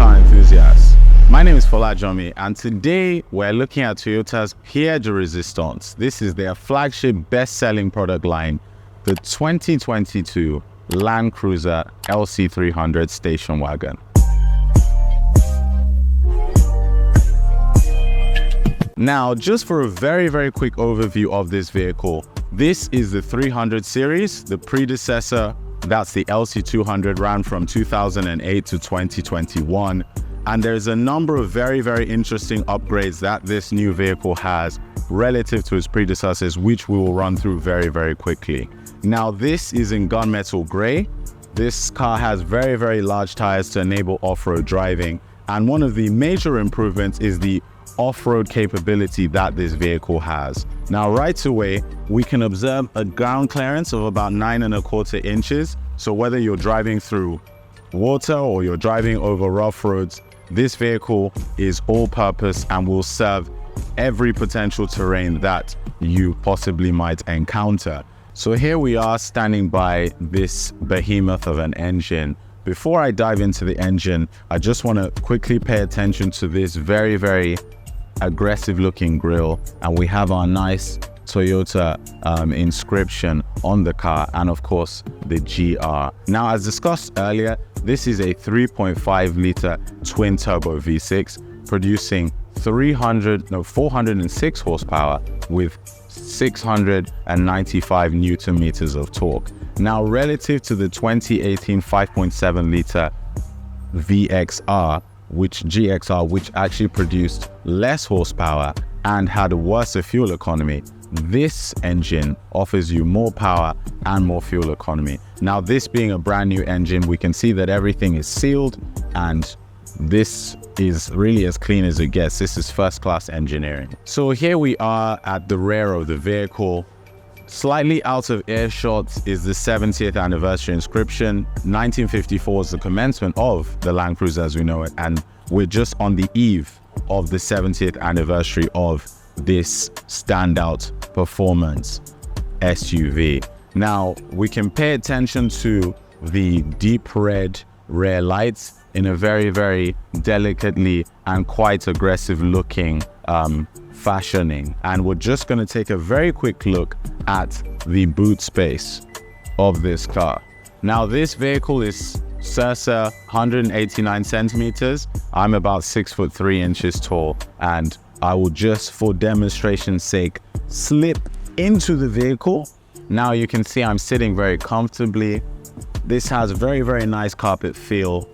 car enthusiasts. My name is Folajomi, and today we're looking at Toyota's Pièce de Résistance. This is their flagship best-selling product line, the 2022 LandCruiser LC300 station wagon. Now, just for a very quick overview of this vehicle, this is the 300 series. The predecessor, that's the LC200, ran from 2008 to 2021. And there's a number of very interesting upgrades that this new vehicle has relative to its predecessors, which we will run through very quickly. Now, this is in gunmetal gray. This car has very large tires to enable off-road driving. And one of the major improvements is the off-road capability that this vehicle has. Now, right away, we can observe a ground clearance of about 9¼ inches. So whether you're driving through water or you're driving over rough roads, this vehicle is all-purpose and will serve every potential terrain that you possibly might encounter. So here we are standing by this behemoth of an engine. Before I dive into the engine, I just want to quickly pay attention to this very aggressive looking grille, and we have our nice Toyota inscription on the car, and of course the GR. Now, as discussed earlier, this is a 3.5 liter twin turbo V6 producing 406 horsepower with 695 Newton meters of torque. Now, relative to the 2018 5.7 liter GXR, which actually produced less horsepower and had a worse fuel economy, this engine offers you more power and more fuel economy. Now, this being a brand new engine, we can see that everything is sealed, and this is really as clean as it gets. This is first-class engineering. So here we are at the rear of the vehicle. Slightly out of earshot is the 70th anniversary inscription. 1954 is the commencement of the LandCruiser as we know it, and we're just on the eve of the 70th anniversary of this standout performance SUV. Now, we can pay attention to the deep red rear lights in a very delicately and quite aggressive looking fashioning. And we're just going to take a very quick look at the boot space of this car. Now, this vehicle is circa 189 centimeters. I'm about 6'3" tall, and I will just, for demonstration's sake, slip into the vehicle. Now you can see I'm sitting very comfortably. This has a very nice carpet feel.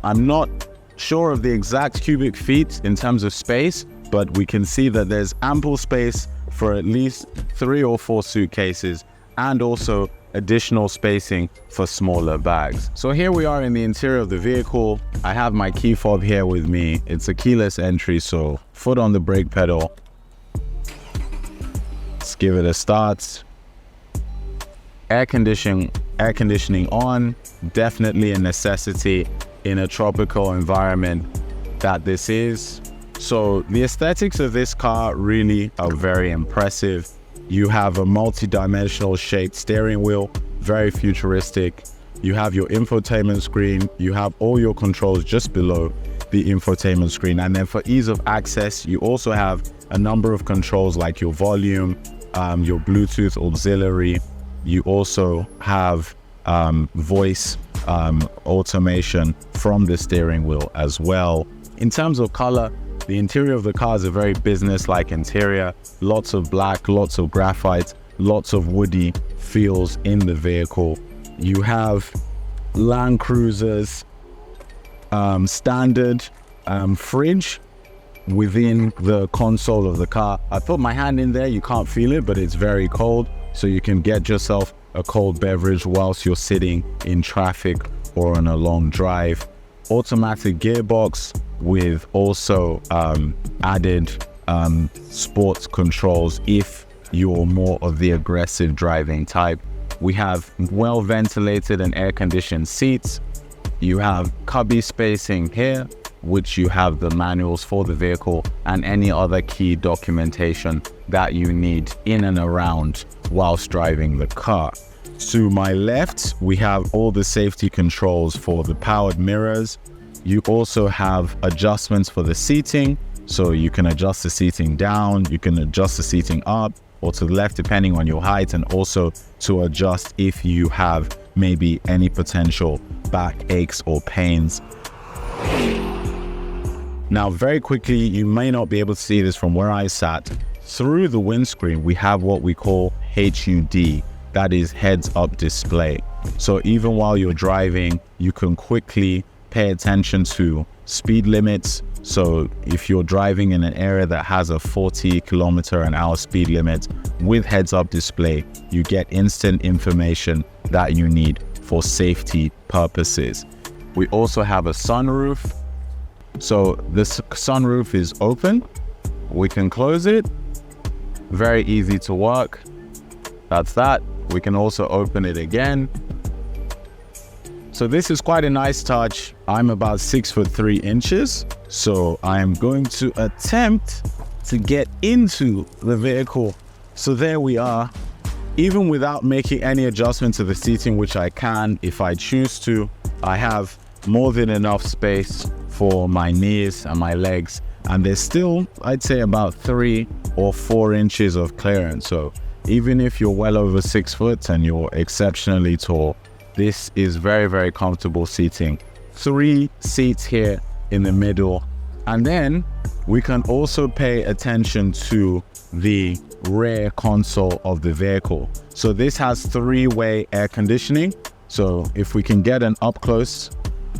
I'm not sure of the exact cubic feet in terms of space, but we can see that there's ample space for at least 3 or 4 suitcases, and also additional spacing for smaller bags. So here we are in the interior of the vehicle. I have my key fob here with me. It's a keyless entry, so foot on the brake pedal. Let's give it a start. Air conditioning on, definitely a necessity in a tropical environment that this is. So the aesthetics of this car really are very impressive. You have a multi-dimensional shaped steering wheel, very futuristic. You have your infotainment screen. You have all your controls just below the infotainment screen. And then for ease of access, you also have a number of controls like your volume, your Bluetooth auxiliary. You also have voice automation from the steering wheel as well. In terms of color, the interior of the car is a very business-like interior. Lots of black, lots of graphite, lots of woody feels in the vehicle. You have LandCruiser's standard fridge within the console of the car. I put my hand in there, you can't feel it, but it's very cold, so you can get yourself a cold beverage whilst you're sitting in traffic or on a long drive. Automatic gearbox with also added sports controls if you're more of the aggressive driving type. We have well ventilated and air conditioned seats. You have cubby spacing here, which you have the manuals for the vehicle and any other key documentation that you need in and around whilst driving the car. To my left, we have all the safety controls for the powered mirrors. You also have adjustments for the seating. So you can adjust the seating down, you can adjust the seating up or to the left depending on your height, and also to adjust if you have maybe any potential back aches or pains. Now, very quickly, you may not be able to see this from where I sat. Through the windscreen, we have what we call HUD, that is heads-up display. So even while you're driving, you can quickly pay attention to speed limits. So if you're driving in an area that has a 40km/h speed limit, with heads-up display, you get instant information that you need for safety purposes. We also have a sunroof. So this sunroof is open. We can close it. Very easy to work. That's that. We can also open it again. So this is quite a nice touch. I'm about 6'3", so I am going to attempt to get into the vehicle. So there we are. Even without making any adjustment to the seating, which I can if I choose to, I have more than enough space for my knees and my legs. And there's still, I'd say, about 3 or 4 inches of clearance. So even if you're well over 6 foot and you're exceptionally tall, this is very, very comfortable seating. 3 seats here in the middle. And then we can also pay attention to the rear console of the vehicle. So this has 3-way air conditioning. So if we can get an up close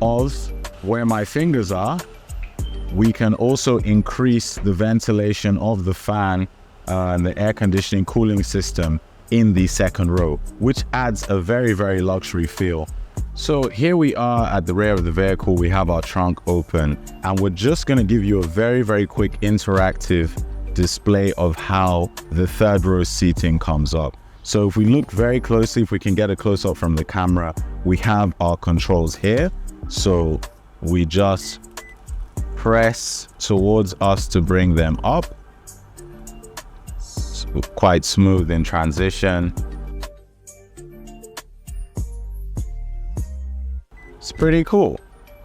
of where my fingers are, we can also increase the ventilation of the fan and the air conditioning cooling system in the second row, which adds a very, very luxury feel. So here we are at the rear of the vehicle. We have our trunk open, and we're just going to give you a very, very quick interactive display of how the third row seating comes up. So if we look very closely, if we can get a close-up from the camera, we have our controls here. So we just press towards us to bring them up. Quite smooth in transition. It's pretty cool.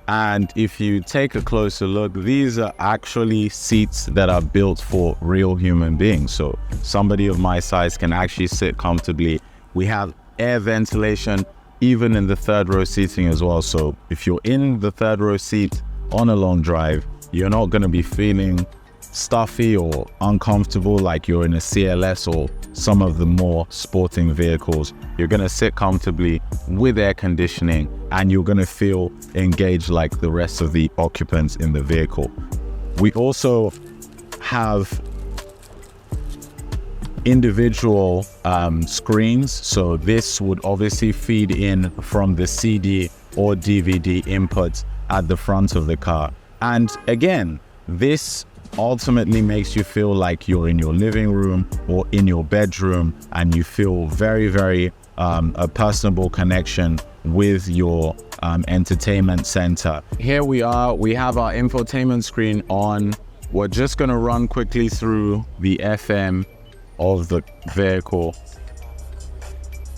And if you take a closer look, these are actually seats that are built for real human beings. So somebody of my size can actually sit comfortably. We have air ventilation even in the third row seating as well. So if you're in the third row seat on a long drive, you're not going to be feeling stuffy or uncomfortable like you're in a CLS or some of the more sporting vehicles. You're going to sit comfortably with air conditioning, and you're going to feel engaged like the rest of the occupants in the vehicle. We also have individual screens. So this would obviously feed in from the CD or DVD inputs at the front of the car. And again, this ultimately makes you feel like you're in your living room or in your bedroom, and you feel very, very a personable connection with your entertainment center. Here we are, we have our infotainment screen on. We're just going to run quickly through the FM of the vehicle.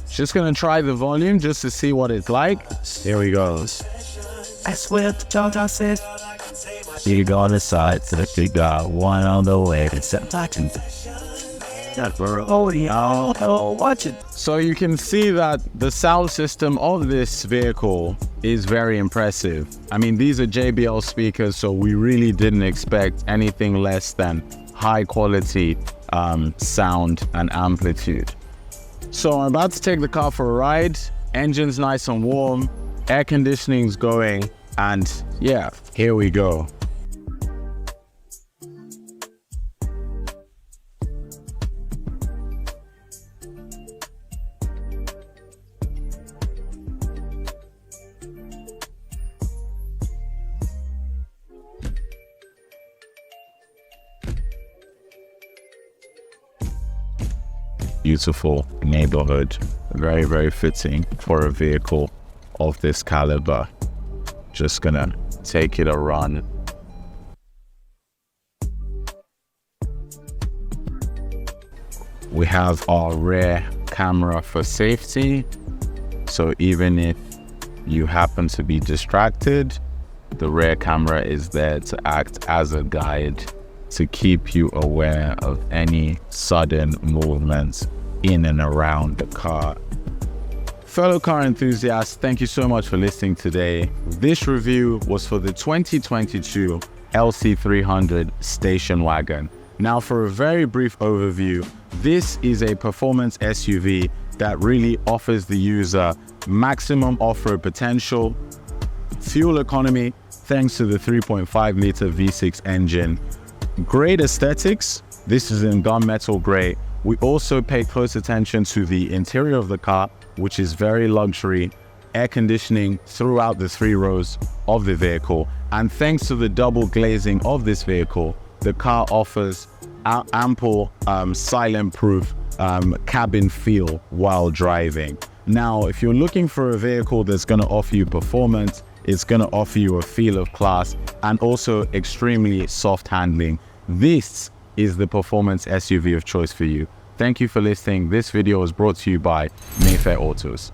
Just going to try the volume just to see what it's like. Here we go. I swear to God, I said, you go on the side, so that you got one on the way. It's touching. Watch it. So you can see that the sound system of this vehicle is very impressive. I mean, these are JBL speakers, so we really didn't expect anything less than high quality sound and amplitude. So I'm about to take the car for a ride. Engine's nice and warm, air conditioning's going, and yeah, here we go. Beautiful neighborhood, very, very fitting for a vehicle of this caliber. Just gonna take it a run. We have our rear camera for safety, so even if you happen to be distracted, The rear camera is there to act as a guide to keep you aware of any sudden movements in and around the car. Fellow car enthusiasts, thank you so much for listening today. This review was for the 2022 LC300 station wagon. Now, for a very brief overview, this is a performance SUV that really offers the user maximum off-road potential, fuel economy thanks to the 3.5-liter V6 engine, great aesthetics. This is in gunmetal gray. We also pay close attention to the interior of the car, which is very luxury, air conditioning throughout the 3 rows of the vehicle. And thanks to the double glazing of this vehicle, the car offers ample silent-proof cabin feel while driving. Now, if you're looking for a vehicle that's going to offer you performance, it's going to offer you a feel of class and also extremely soft handling, this is the performance SUV of choice for you. Thank you for listening. This video was brought to you by Mayfair Autos.